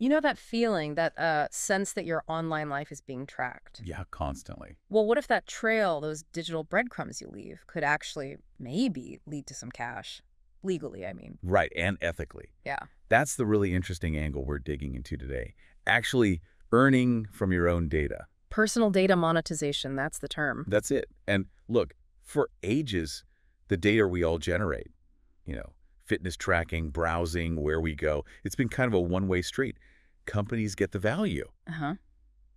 You know that feeling, that sense that your online life is being tracked? Yeah, constantly. Well, what if that trail, those digital breadcrumbs you leave, could actually maybe lead to some cash? Legally, I mean. Right, and ethically. Yeah. That's the really interesting angle we're digging into today. Actually earning from your own data. Personal data monetization, that's the term. That's it. And look, for ages, the data we all generate, fitness tracking, browsing, where we go, it's been kind of a one-way street. Companies get the value. Uh-huh.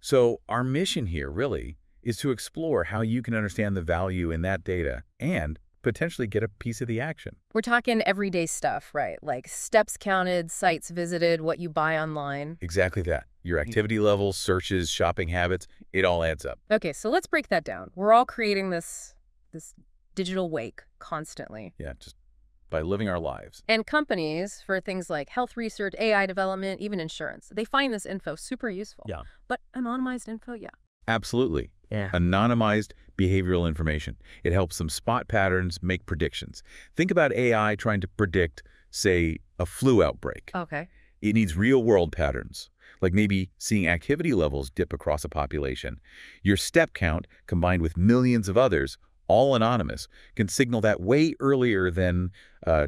So our mission here really is to explore how you can understand the value in that data and potentially get a piece of the action. We're talking everyday stuff, right? Like steps counted, sites visited, what you buy online. Exactly that. Your activity levels, searches, shopping habits, it all adds up. Okay, so let's break that down. We're all creating this digital wake constantly. Yeah, just by living our lives. And companies, for things like health research, AI development, even insurance, they find this info super useful. Yeah. But anonymized info, yeah. Absolutely. Yeah. Anonymized behavioral information. It helps them spot patterns, make predictions. Think about AI trying to predict, say, a flu outbreak. Okay. It needs real-world patterns, like maybe seeing activity levels dip across a population. Your step count, combined with millions of others, all anonymous, can signal that way earlier than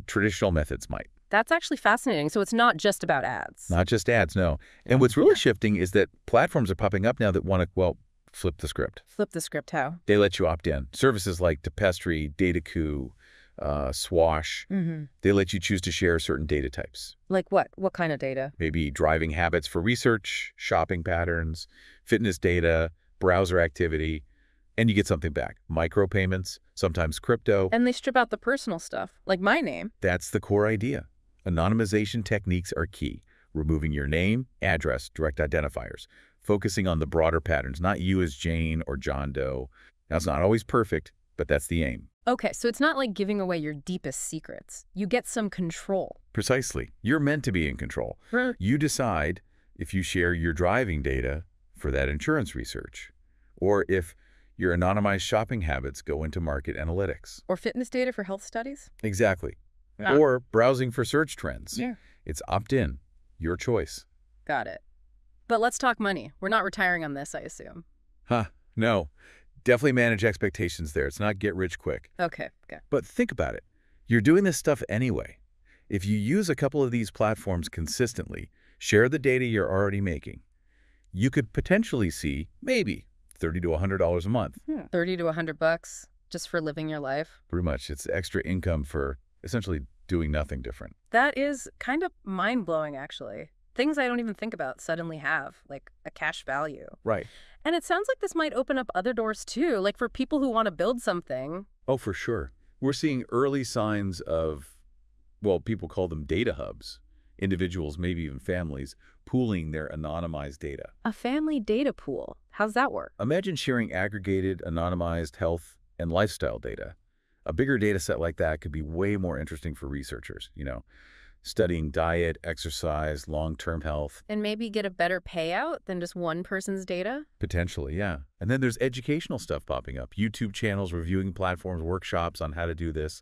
traditional methods might. That's actually fascinating. So it's not just about ads. Not just ads, no. And what's really shifting is that platforms are popping up now that want to, well, flip the script. Flip the script, how? They let you opt in. Services like Testry, Coup Swash, they let you choose to share certain data types. Like what? What kind of data? Maybe driving habits for research, shopping patterns, fitness data, browser activity, and you get something back. Micropayments, sometimes crypto. And they strip out the personal stuff, like my name. That's the core idea. Anonymization techniques are key. Removing your name, address, direct identifiers. Focusing on the broader patterns, not you as Jane or John Doe. Now, it's not always perfect, but that's the aim. Okay, so it's not like giving away your deepest secrets. You get some control. Precisely. You're meant to be in control. You decide if you share your driving data for that insurance research, or if your anonymized shopping habits go into market analytics. Or fitness data for health studies? Exactly. Yeah. Or browsing for search trends. Yeah. It's opt-in. Your choice. Got it. But let's talk money. We're not retiring on this, I assume. No. Definitely manage expectations there. It's not get rich quick. Okay. But think about it. You're doing this stuff anyway. If you use a couple of these platforms consistently, share the data you're already making, you could potentially see maybe $30 to $100 a month. 30 to $100 just for living your life. Pretty much. It's extra income for essentially doing nothing different. That is kind of mind-blowing, actually. Things I don't even think about suddenly have, like a cash value. Right. And it sounds like this might open up other doors, too, like for people who want to build something. Oh, for sure. We're seeing early signs of, well, people call them data hubs. Individuals, maybe even families, pooling their anonymized data. A family data pool. How's that work? Imagine sharing aggregated, anonymized health and lifestyle data. A bigger data set like that could be way more interesting for researchers, studying diet, exercise, long-term health. And maybe get a better payout than just one person's data? Potentially, yeah. And then there's educational stuff popping up. YouTube channels, reviewing platforms, workshops on how to do this,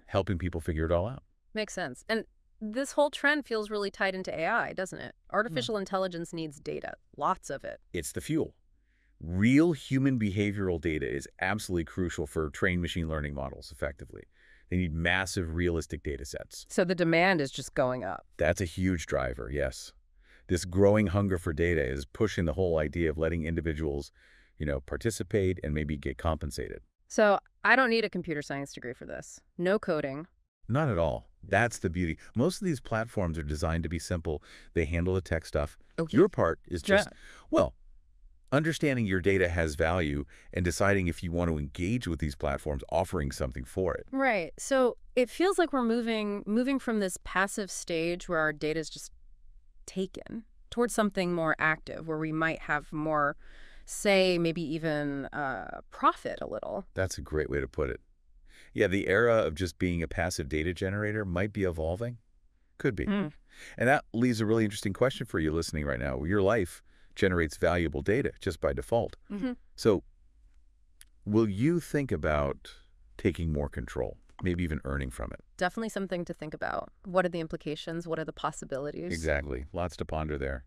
helping people figure it all out. Makes sense. And this whole trend feels really tied into AI, doesn't it? Artificial intelligence needs data, lots of it. It's the fuel. Real human behavioral data is absolutely crucial for trained machine learning models effectively. They need massive, realistic data sets. So the demand is just going up. That's a huge driver, yes. This growing hunger for data is pushing the whole idea of letting individuals, participate and maybe get compensated. So I don't need a computer science degree for this. No coding. Not at all. That's the beauty. Most of these platforms are designed to be simple. They handle the tech stuff. Okay. Your part is just, understanding your data has value and deciding if you want to engage with these platforms, offering something for it. Right. So it feels like we're moving from this passive stage where our data is just taken towards something more active, where we might have more say, maybe even profit a little. That's a great way to put it. Yeah, the era of just being a passive data generator might be evolving. Could be. And that leaves a really interesting question for you listening right now. Your life generates valuable data just by default. So will you think about taking more control, maybe even earning from it? Definitely something to think about. What are the implications? What are the possibilities? Exactly. Lots to ponder there.